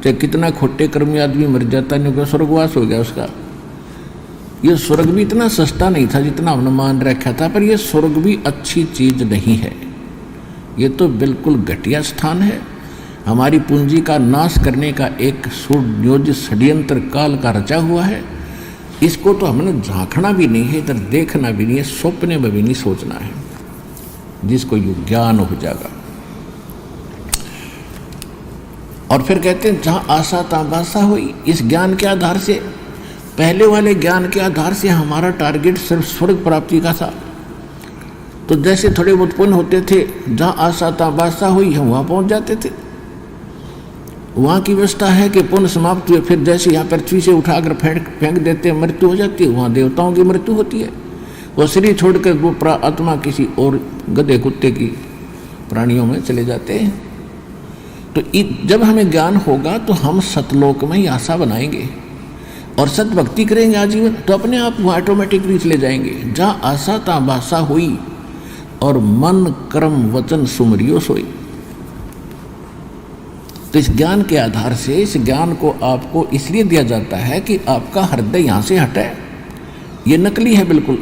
चाहे कितना खोटे कर्मी आदमी मर जाता नहीं होगा, स्वर्गवास हो गया उसका। ये स्वर्ग भी इतना सस्ता नहीं था जितना हमने मान रखा था, पर यह स्वर्ग भी अच्छी चीज नहीं है। ये तो बिल्कुल घटिया स्थान है। हमारी पूंजी का नाश करने का एक सुनियोजित षड्यंत्र काल का रचा हुआ है। इसको तो हमने झांकना भी नहीं है, इधर देखना भी नहीं है, सपने में भी नहीं सोचना है, जिसको यू ज्ञान हो जाएगा। और फिर कहते हैं जहां आशा तहां बासा हुई। इस ज्ञान के आधार से, पहले वाले ज्ञान के आधार से हमारा टारगेट सिर्फ स्वर्ग प्राप्ति का था। तो जैसे थोड़े बहुत पुण्य होते थे, जहां आशा तहां बासा हुई, हम वहां पहुंच जाते थे। वहाँ की व्यवस्था है कि पुण्य समाप्त हुए, फिर जैसे यहाँ पृथ्वी से उठाकर फेंक देते हैं, मृत्यु हो जाती है। वहाँ देवताओं की मृत्यु होती है, वो शरीर छोड़कर वो आत्मा किसी और गधे कुत्ते की प्राणियों में चले जाते हैं। तो जब हमें ज्ञान होगा तो हम सतलोक में ही आशा बनाएंगे और सतभक्ति करेंगे आजीवन, तो अपने आप वो ऑटोमेटिकली चले जाएंगे। जहाँ आशा तहाँ बासा हुई और मन कर्म वचन सुमरियो सोई। तो इस ज्ञान के आधार से, इस ज्ञान को आपको इसलिए दिया जाता है कि आपका हृदय यहाँ से हटे। ये नकली है बिल्कुल,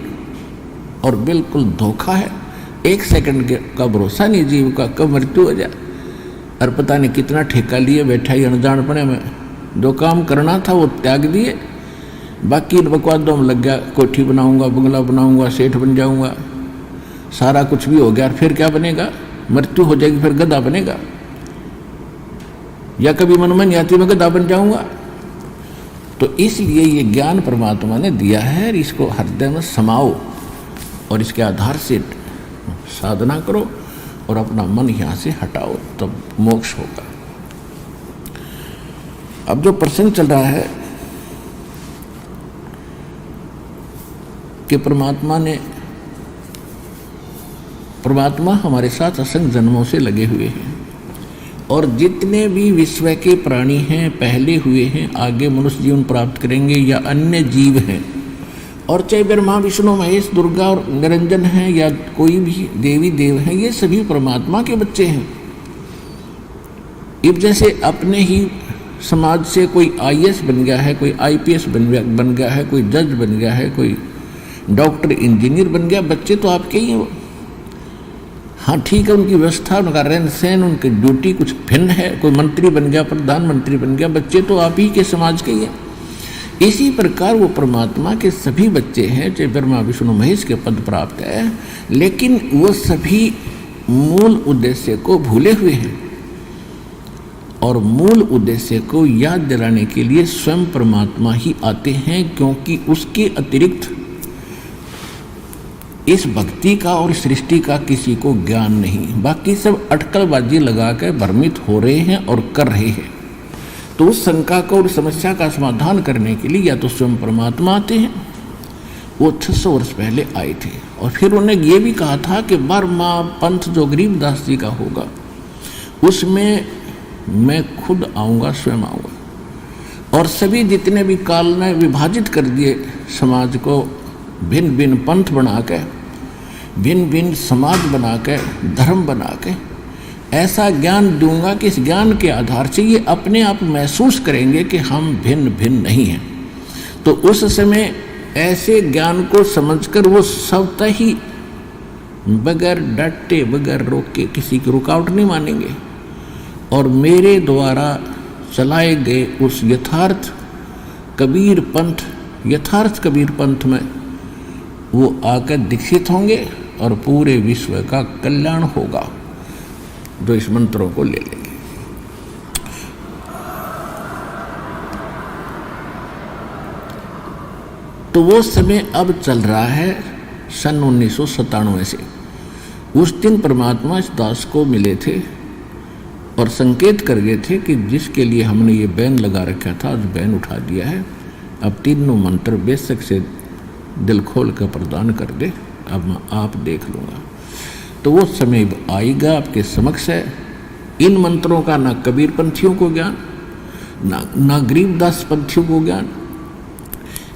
और बिल्कुल धोखा है। 1 सेकंड का भरोसा नहीं जीव का, कब मृत्यु हो जाए। और पता नहीं कितना ठेका लिए बैठा ही अनजानपने में, जो काम करना था वो त्याग दिए, बाकी बकवादों में लग गया। कोठी बनाऊंगा, बंगला बनाऊंगा, सेठ बन जाऊंगा, सारा कुछ भी हो गया। फिर क्या बनेगा? मृत्यु हो जाएगी, फिर गधा बनेगा। या कभी मन में नहीं आती मैं गधा बन जाऊंगा। तो इसलिए ये ज्ञान परमात्मा ने दिया है, इसको हृदय में समाओ और इसके आधार से साधना करो और अपना मन यहाँ से हटाओ, तब मोक्ष होगा। अब जो प्रसंग चल रहा है कि परमात्मा हमारे साथ असंख्य जन्मों से लगे हुए हैं, और जितने भी विश्व के प्राणी हैं, पहले हुए हैं, आगे मनुष्य जीवन प्राप्त करेंगे या अन्य जीव हैं, और चाहे ब्रह्मा विष्णु महेश दुर्गा और निरंजन हैं या कोई भी देवी देव हैं, ये सभी परमात्मा के बच्चे हैं। अब जैसे अपने ही समाज से कोई IAS बन गया है, कोई IPS बन गया है, कोई जज बन गया है, कोई डॉक्टर इंजीनियर बन गया, बच्चे तो आपके ही हैं। हाँ ठीक है, उनकी व्यवस्था, उनका रहन सहन, उनकी ड्यूटी कुछ भिन्न है। कोई मंत्री बन गया, प्रधानमंत्री बन गया, बच्चे तो आप ही के समाज के ही हैं। इसी प्रकार वो परमात्मा के सभी बच्चे हैं, चाहे ब्रह्मा विष्णु महेश के पद प्राप्त है, लेकिन वो सभी मूल उद्देश्य को भूले हुए हैं। और मूल उद्देश्य को याद दिलाने के लिए स्वयं परमात्मा ही आते हैं, क्योंकि उसके अतिरिक्त इस भक्ति का और सृष्टि का किसी को ज्ञान नहीं। बाकी सब अटकलबाजी लगा कर भ्रमित हो रहे हैं और कर रहे हैं। तो उस शंका को और समस्या का समाधान करने के लिए या तो स्वयं परमात्मा आते हैं, वो 600 वर्ष पहले आए थे, और फिर उन्होंने ये भी कहा था कि बर्मा पंथ जो गरीबदास जी का होगा उसमें मैं खुद आऊँगा, स्वयं आऊँगा। और सभी जितने भी काल ने विभाजित कर दिए समाज को, भिन्न भिन्न पंथ बना के, भिन्न भिन्न समाज बना के, धर्म बना के, ऐसा ज्ञान दूंगा कि इस ज्ञान के आधार से ये अपने आप महसूस करेंगे कि हम भिन्न भिन्न नहीं हैं। तो उस समय ऐसे ज्ञान को समझकर वो स्वतः ही बगैर डटे, बगैर रोके, किसी की रुकावट नहीं मानेंगे, और मेरे द्वारा चलाए गए उस यथार्थ कबीर पंथ में वो आकर दीक्षित होंगे और पूरे विश्व का कल्याण होगा, जो इस मंत्रों को ले लेंगे। तो वो समय अब चल रहा है सन 1997 से। उस दिन परमात्मा इस दास को मिले थे और संकेत कर गए थे कि जिसके लिए हमने ये बैन लगा रखा था, आज बैन उठा दिया है। अब तीनों मंत्र बेशक से दिल खोल कर प्रदान कर दे, अब मैं आप देख लूँगा। तो वो समय आएगा, आपके समक्ष है। इन मंत्रों का ना कबीर पंथियों को ज्ञान, ना गरीबदास पंथियों को ज्ञान,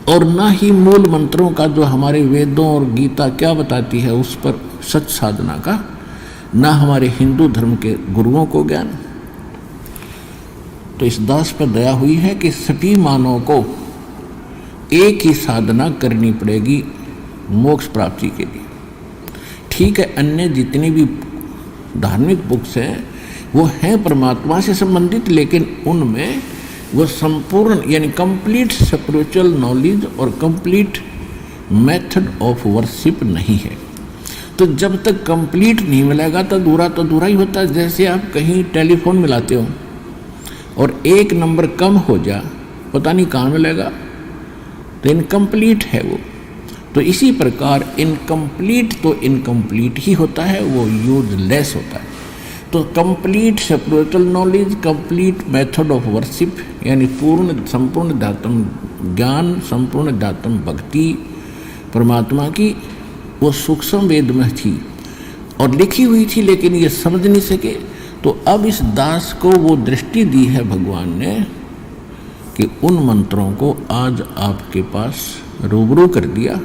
और ना ही मूल मंत्रों का जो हमारे वेदों और गीता क्या बताती है उस पर सच साधना का, ना हमारे हिंदू धर्म के गुरुओं को ज्ञान। तो इस दास पर दया हुई है कि सभी मानवों को एक ही साधना करनी पड़ेगी मोक्ष प्राप्ति के लिए। ठीक है, अन्य जितनी भी धार्मिक बुक्स हैं वो हैं परमात्मा से संबंधित, लेकिन उनमें वो संपूर्ण यानी कंप्लीट स्पिरिचुअल नॉलेज और कंप्लीट मेथड ऑफ वर्शिप नहीं है। तो जब तक कंप्लीट नहीं मिलेगा तो अधूरा ही होता है। जैसे आप कहीं टेलीफोन मिलाते हो और एक नंबर कम हो जा, पता नहीं कहाँ मिलेगा, तो इनकम्प्लीट है वो। तो इसी प्रकार इनकम्प्लीट तो इनकम्प्लीट ही होता है, वो यूजलेस होता है। तो complete spiritual knowledge, complete method of worship यानी संपूर्ण अध्यात्म ज्ञान, संपूर्ण अध्यात्म भक्ति परमात्मा की वो सूक्ष्म वेद में थी और लिखी हुई थी, लेकिन ये समझ नहीं सके। तो अब इस दास को वो दृष्टि दी है भगवान ने कि उन मंत्रों को आज आपके पास रूबरू कर दिया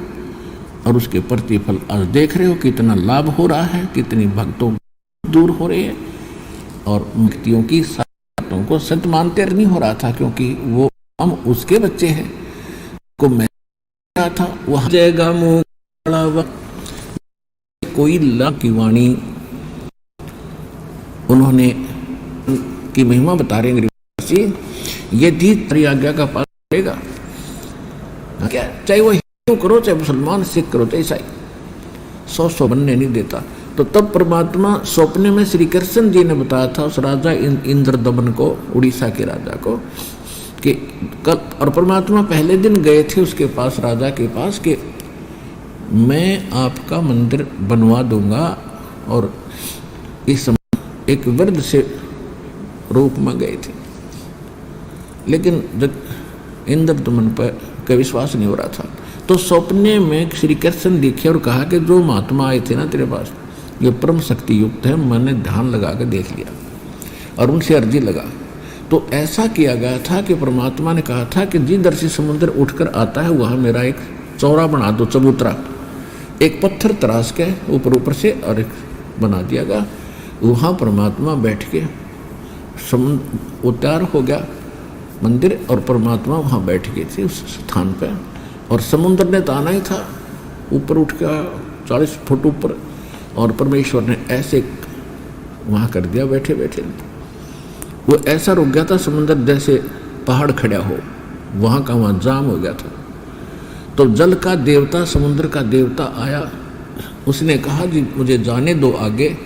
और उसके प्रतिफल आज देख रहे हो कितना लाभ हो रहा है, कितनी भक्तों दूर हो रही है और मुक्तियों की बातों को सत्य मानते नहीं हो रहा था, क्योंकि वो हम उसके बच्चे हैं को मैं रहा था। वह जयगा मुँह कोई ला की वाणी उन्होंने की महिमा बता रहे हैं। यदि तेरी आज्ञा का पालन करेगा, क्या चाहे वो हिंदू करो चाहे मुसलमान सिख करो चाहे ईसाई, 100 बनने नहीं देता। तो तब परमात्मा सपने में श्री कृष्ण जी ने बताया था उस राजा इंद्रदमन को, उड़ीसा के राजा को, कि कल, और परमात्मा पहले दिन गए थे उसके पास, राजा के पास, कि मैं आपका मंदिर बनवा दूंगा। और इस समय एक वृद्ध से रूप में गए थे, लेकिन इंद्रदमन पर का विश्वास नहीं हो रहा था। तो सपने में श्री कृष्ण दिखे और कहा कि जो महात्मा आए थे ना तेरे पास, ये परम शक्ति युक्त है, मैंने ध्यान लगा कर देख लिया और उनसे अर्जी लगा। तो ऐसा किया गया था कि परमात्मा ने कहा था कि जिधर से समुद्र उठकर आता है वहाँ मेरा एक चौरा बना दो, चबूतरा, एक पत्थर तराश के ऊपर से और एक बना दिया गया। वहाँ परमात्मा बैठ के समुद्र तैयार हो गया मंदिर, और परमात्मा वहाँ बैठ गए थे उस स्थान पर। और समुद्र ने तो आना ही था, ऊपर उठ गया 40 फुट ऊपर, और परमेश्वर ने ऐसे वहाँ कर दिया बैठे बैठे। वो ऐसा रुक गया था समुद्र जैसे पहाड़ खड़ा हो, वहाँ का वहाँ जाम हो गया था। तो जल का देवता, समुद्र का देवता आया, उसने कहा जी मुझे जाने दो आगे।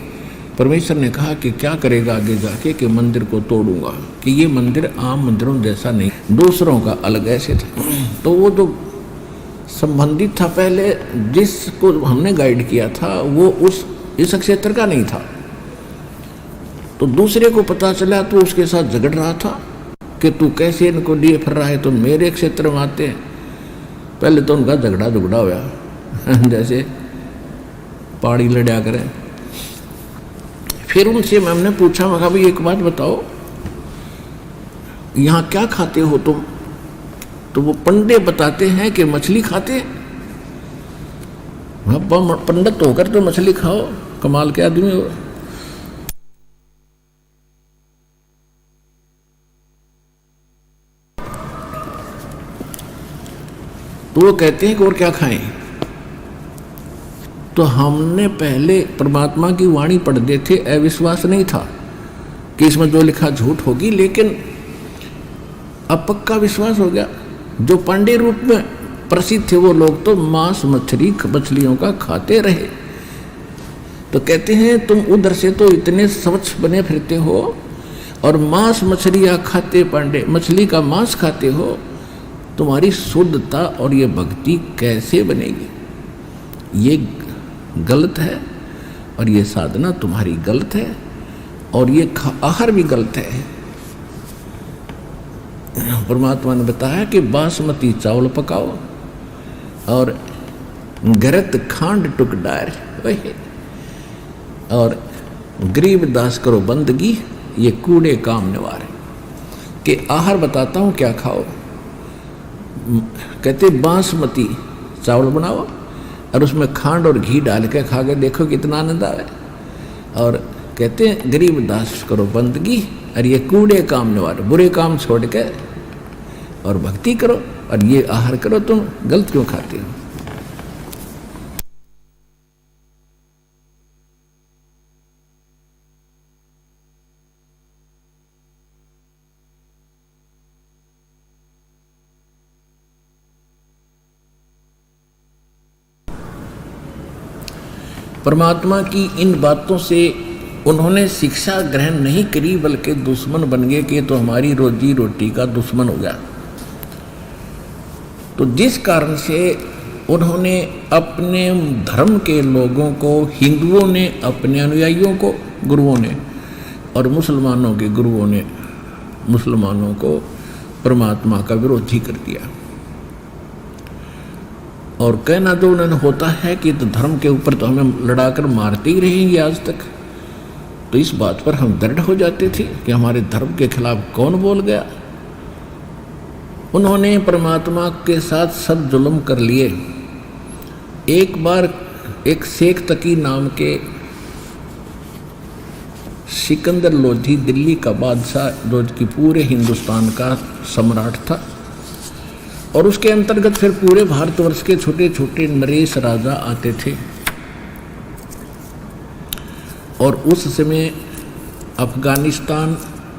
परमेश्वर ने कहा कि क्या करेगा आगे जाके, कि मंदिर को तोड़ूंगा, कि ये मंदिर आम मंदिरों जैसा नहीं, दूसरों का अलग ऐसे था। तो वो जो संबंधित था पहले जिसको हमने गाइड किया था वो इस क्षेत्र का नहीं था। तो दूसरे को पता चला तो उसके साथ झगड़ रहा था कि तू कैसे इनको लिए फिर रहा है, तो मेरे क्षेत्र में आते हैं। पहले तो उनका झगड़ा हुआ जैसे पहाड़ी लड़ा करें। फिर उनसे मैंने पूछा, मैं कहा भाई एक बात बताओ, यहाँ क्या खाते हो तुम? तो वो पंडे बताते हैं कि मछली खाते हैं। पंडित होकर तो मछली खाओ, कमाल के आदमी हो। तो वो कहते हैं कि और क्या खाएं? तो हमने पहले परमात्मा की वाणी पढ़ते थे, अविश्वास नहीं था कि इसमें जो लिखा झूठ होगी, लेकिन अब पक्का विश्वास हो गया। जो पांडे रूप में प्रसिद्ध थे वो लोग तो मांस मछलियों का खाते रहे। तो कहते हैं तुम उधर से तो इतने स्वच्छ बने फिरते हो और मांस मछलियाँ खाते, पांडे मछली का मांस खाते हो, तुम्हारी शुद्धता और ये भक्ति कैसे बनेगी? ये गलत है और ये साधना तुम्हारी गलत है और ये आहार भी गलत है। परमात्मा ने बताया कि बासमती चावल पकाओ और गरत खांड टुक डार और गरीब दास करो बंदगी, ये कूड़े काम निवार के आहार बताता हूँ क्या खाओ। कहते बासमती चावल बनाओ और उसमें खांड और घी डाल के खा के देखो कितना आनंद आवे। और कहते हैं गरीब दास करो बंदगी और ये कूड़े काम निवारो, बुरे काम छोड़ के और भक्ति करो और ये आहार करो, तुम गलत क्यों खाते हो। परमात्मा की इन बातों से उन्होंने शिक्षा ग्रहण नहीं करी, बल्कि दुश्मन बन गए कि तो हमारी रोजी रोटी का दुश्मन हो गया। तो जिस कारण से उन्होंने अपने धर्म के लोगों को, हिंदुओं ने अपने अनुयायियों को, गुरुओं ने, और मुसलमानों के गुरुओं ने मुसलमानों को परमात्मा का विरोधी कर दिया। और कहना तो उन्होंने होता है कि तो धर्म के ऊपर तो हमें लड़ाकर मारते ही रहेंगे आज तक। तो इस बात पर हम दृढ़ हो जाते थे कि हमारे धर्म के खिलाफ कौन बोल गया। उन्होंने परमात्मा के साथ सब जुल्म कर लिए। एक बार एक शेख तकी नाम के सिकंदर लोधी, दिल्ली का बादशाह, जो कि पूरे हिंदुस्तान का सम्राट था, और उसके अंतर्गत फिर पूरे भारतवर्ष के छोटे छोटे नरेश राजा आते थे। और उस समय अफगानिस्तान,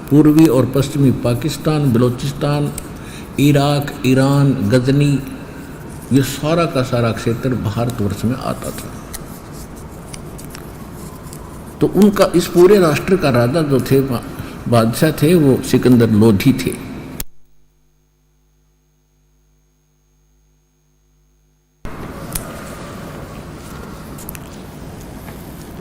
पूर्वी और पश्चिमी पाकिस्तान, बलूचिस्तान, इराक, ईरान, गजनी, ये सारा का सारा क्षेत्र भारतवर्ष में आता था। तो उनका इस पूरे राष्ट्र का राजा जो थे, बादशाह थे, वो सिकंदर लोधी थे।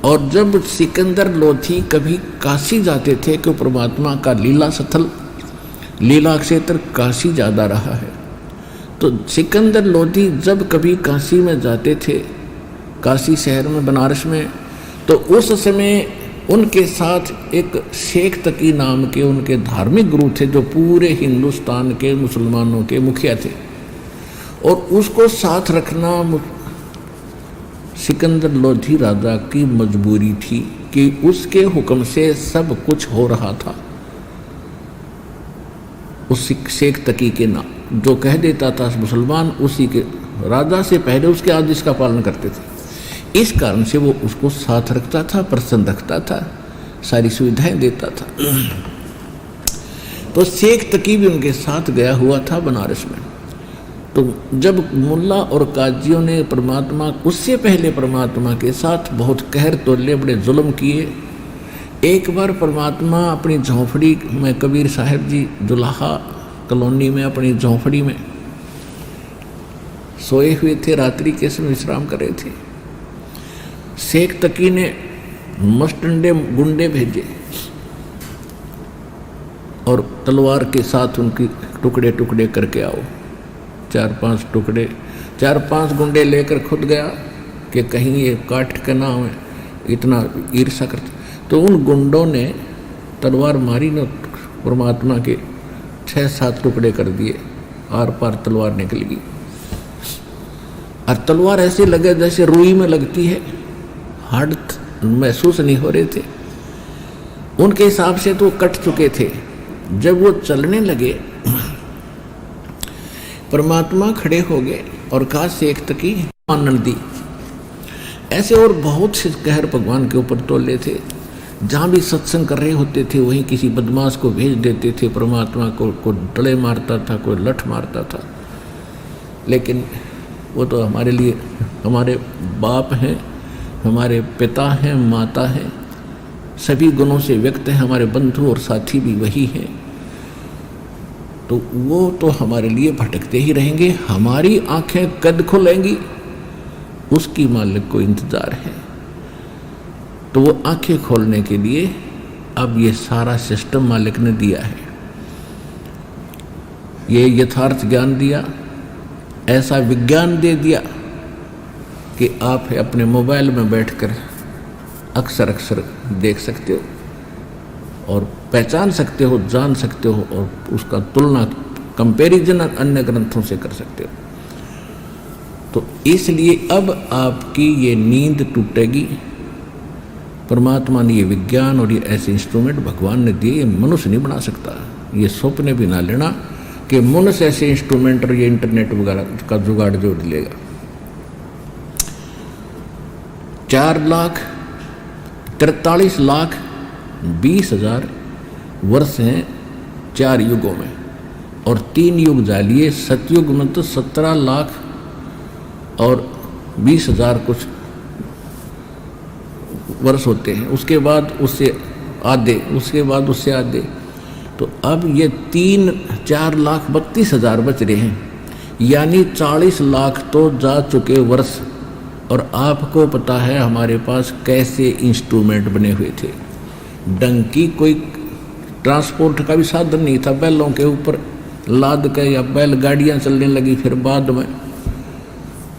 और जब सिकंदर लोधी कभी काशी जाते थे, कि परमात्मा का लीला स्थल, लीला क्षेत्र काशी ज़्यादा रहा है, तो सिकंदर लोधी जब कभी काशी में जाते थे, काशी शहर में, बनारस में, तो उस समय उनके साथ एक शेख तकी नाम के उनके धार्मिक गुरु थे, जो पूरे हिंदुस्तान के मुसलमानों के मुखिया थे। और उसको साथ रखना सिकंदर लोधी राजा की मजबूरी थी, कि उसके हुक्म से सब कुछ हो रहा था। उस शेख तकी के नाम जो कह देता था मुसलमान, उसी के राजा से पहले उसके आदेश का पालन करते थे। इस कारण से वो उसको साथ रखता था, प्रसन्न रखता था, सारी सुविधाएं देता था। तो शेख तकी भी उनके साथ गया हुआ था बनारस में। तो जब मुल्ला और काजियों ने परमात्मा, उससे पहले परमात्मा के साथ बहुत कहर तोले, बड़े जुल्म किए। एक बार परमात्मा अपनी झोंपड़ी में, कबीर साहब जी जुलाहा कॉलोनी में अपनी झोंपड़ी में सोए हुए थे, रात्रि के समय विश्राम कर रहे थे। शेख तकी ने मस्टंडे गुंडे भेजे और तलवार के साथ उनकी टुकड़े टुकड़े करके आओ। 4-5 टुकड़े, 4-5 गुंडे लेकर खुद गया कि कहीं ये काट के ना हो, इतना ईर्षा करते। तो उन गुंडों ने तलवार मारी न, परमात्मा के 6-7 टुकड़े कर दिए, आर पार तलवार निकल गई। और तलवार ऐसे लगे जैसे रुई में लगती है, हार्ड महसूस नहीं हो रहे थे। उनके हिसाब से तो कट चुके थे। जब वो चलने लगे, परमात्मा खड़े हो गए और कहा, शेख तकी आनंद दी। ऐसे और बहुत से कहर भगवान के ऊपर तोले थे। जहाँ भी सत्संग कर रहे होते थे, वहीं किसी बदमाश को भेज देते थे। परमात्मा को कोई डले मारता था, कोई लठ मारता था। लेकिन वो तो हमारे लिए हमारे बाप हैं, हमारे पिता हैं, माता हैं, सभी गुणों से व्यक्त हैं। हमारे बंधु और साथी भी वही हैं। तो वो तो हमारे लिए भटकते ही रहेंगे। हमारी आंखें कद खुलेंगी, उसकी मालिक को इंतजार है। तो वो आंखें खोलने के लिए अब ये सारा सिस्टम मालिक ने दिया है। ये यथार्थ ज्ञान दिया, ऐसा विज्ञान दे दिया कि आप अपने मोबाइल में बैठकर अक्सर अक्सर देख सकते हो और पहचान सकते हो, जान सकते हो, और उसका तुलना, कंपैरिजन अन्य ग्रंथों से कर सकते हो। तो इसलिए अब आपकी ये नींद टूटेगी। परमात्मा ने ये विज्ञान और ये ऐसे इंस्ट्रूमेंट भगवान ने दिए, ये मनुष्य नहीं बना सकता। ये स्वप्न भी ना लेना कि मनुष्य ऐसे इंस्ट्रूमेंट और ये इंटरनेट वगैरह का जुगाड़ जोड़ लेगा। 4,43,20,000 वर्ष हैं 4 युगों में, और 3 युग जालिए सतयुग में तो 17,20,000 कुछ वर्ष होते हैं। उसके बाद उससे आधे, तो अब ये 4,32,000 बच रहे हैं, यानी 40 लाख तो जा चुके वर्ष। और आपको पता है हमारे पास कैसे इंस्ट्रूमेंट बने हुए थे। डंकी कोई ट्रांसपोर्ट का भी साधन नहीं था, बैलों के ऊपर लाद के या बैलगाड़ियाँ चलने लगी फिर बाद में।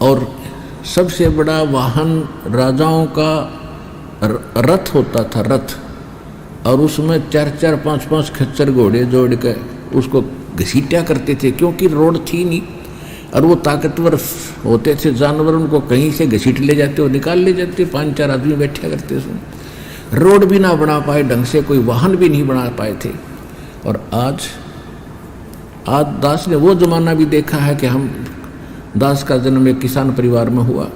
और सबसे बड़ा वाहन राजाओं का रथ होता था, रथ, और उसमें 4-4, 5-5 खच्चर घोड़े जोड़ के उसको घसीटा करते थे, क्योंकि रोड थी नहीं। और वो ताकतवर होते थे जानवर, उनको कहीं से घसीट ले जाते और निकाल ले जाते, 5-4 आदमी बैठा करते उसमें। रोड भी ना बना पाए ढंग से, कोई वाहन भी नहीं बना पाए थे। और आज दास ने वो ज़माना भी देखा है कि हम, दास का जन्म एक किसान परिवार में हुआ,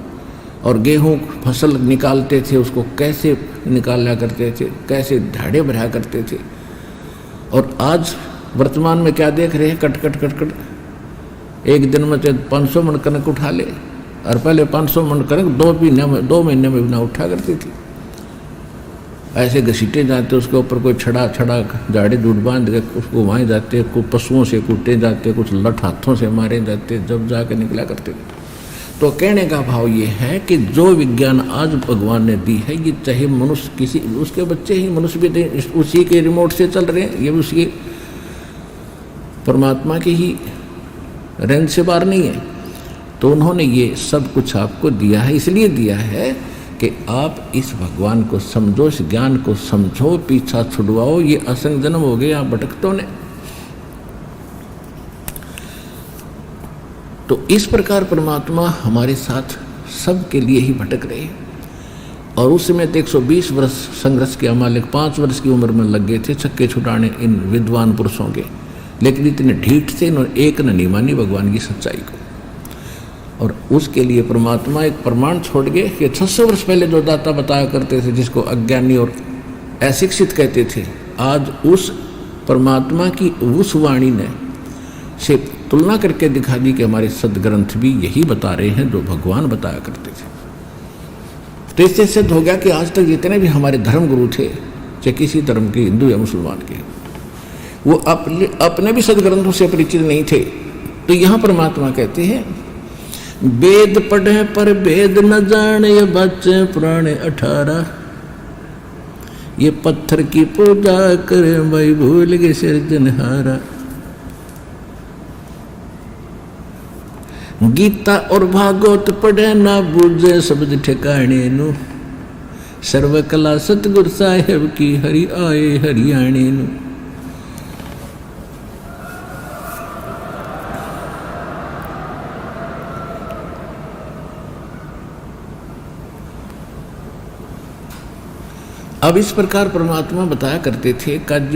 और गेहूं फसल निकालते थे, उसको कैसे निकाला करते थे, कैसे ढाड़े भरा करते थे। और आज वर्तमान में क्या देख रहे हैं, कट एक दिन में 500 मन कनक उठा ले, और पहले 500 मन कनक 2 महीने में ना उठा करती थी। ऐसे घसीटे जाते, उसके ऊपर कोई छड़ा झाड़े झूठ बांध के उसको वहाँ जाते, कुछ पशुओं से कूटे जाते, कुछ लठ हाथों से मारे जाते, जब जाके निकला करते थे। तो कहने का भाव ये है कि जो विज्ञान आज भगवान ने दी है, ये चाहे मनुष्य किसी, उसके बच्चे ही मनुष्य भी उसी के रिमोट से चल रहे हैं, ये भी उसके परमात्मा की ही रेंज से बाहर नहीं है। तो उन्होंने ये सब कुछ आपको दिया है, इसलिए दिया है कि आप इस भगवान को समझो, इस ज्ञान को समझो, पीछा छुड़वाओ। ये असंग जन्म हो गए आप भटकतों ने। तो इस प्रकार परमात्मा हमारे साथ सबके लिए ही भटक रहे हैं। और उस समय 120 वर्ष संघर्ष के अमालिक 5 वर्ष की उम्र में लग गए थे छक्के छुड़ाने इन विद्वान पुरुषों के, लेकिन इतने ढीठ थे, इन्होंने एक न नहीं मानी भगवान की सच्चाई को। और उसके लिए परमात्मा एक प्रमाण छोड़ गए कि 600 वर्ष पहले जो दाता बताया करते थे, जिसको अज्ञानी और अशिक्षित कहते थे, आज उस परमात्मा की उस वाणी ने से तुलना करके दिखा दी कि हमारे सदग्रंथ भी यही बता रहे हैं जो भगवान बताया करते थे। तो इससे सिद्ध हो गया कि आज तक जितने भी हमारे धर्म गुरु थे, चाहे किसी धर्म के, हिंदू या मुसलमान के, वो अपने भी सदग्रंथों से परिचित नहीं थे। तो यहाँ परमात्मा कहते हैं, वेद पढ़े पर भेद न जाने, ये बच्चे पुराने 18, ये पत्थर की पूजा करे भाई भूल गए सिरजनहारा। गीता और भागवत पढ़े ना बूझे शब्द ठिकाने नु, सर्वकला सतगुरु साहेब की हरि आए हरियाणे नु। अब इस प्रकार परमात्मा बताया करते थे, काजी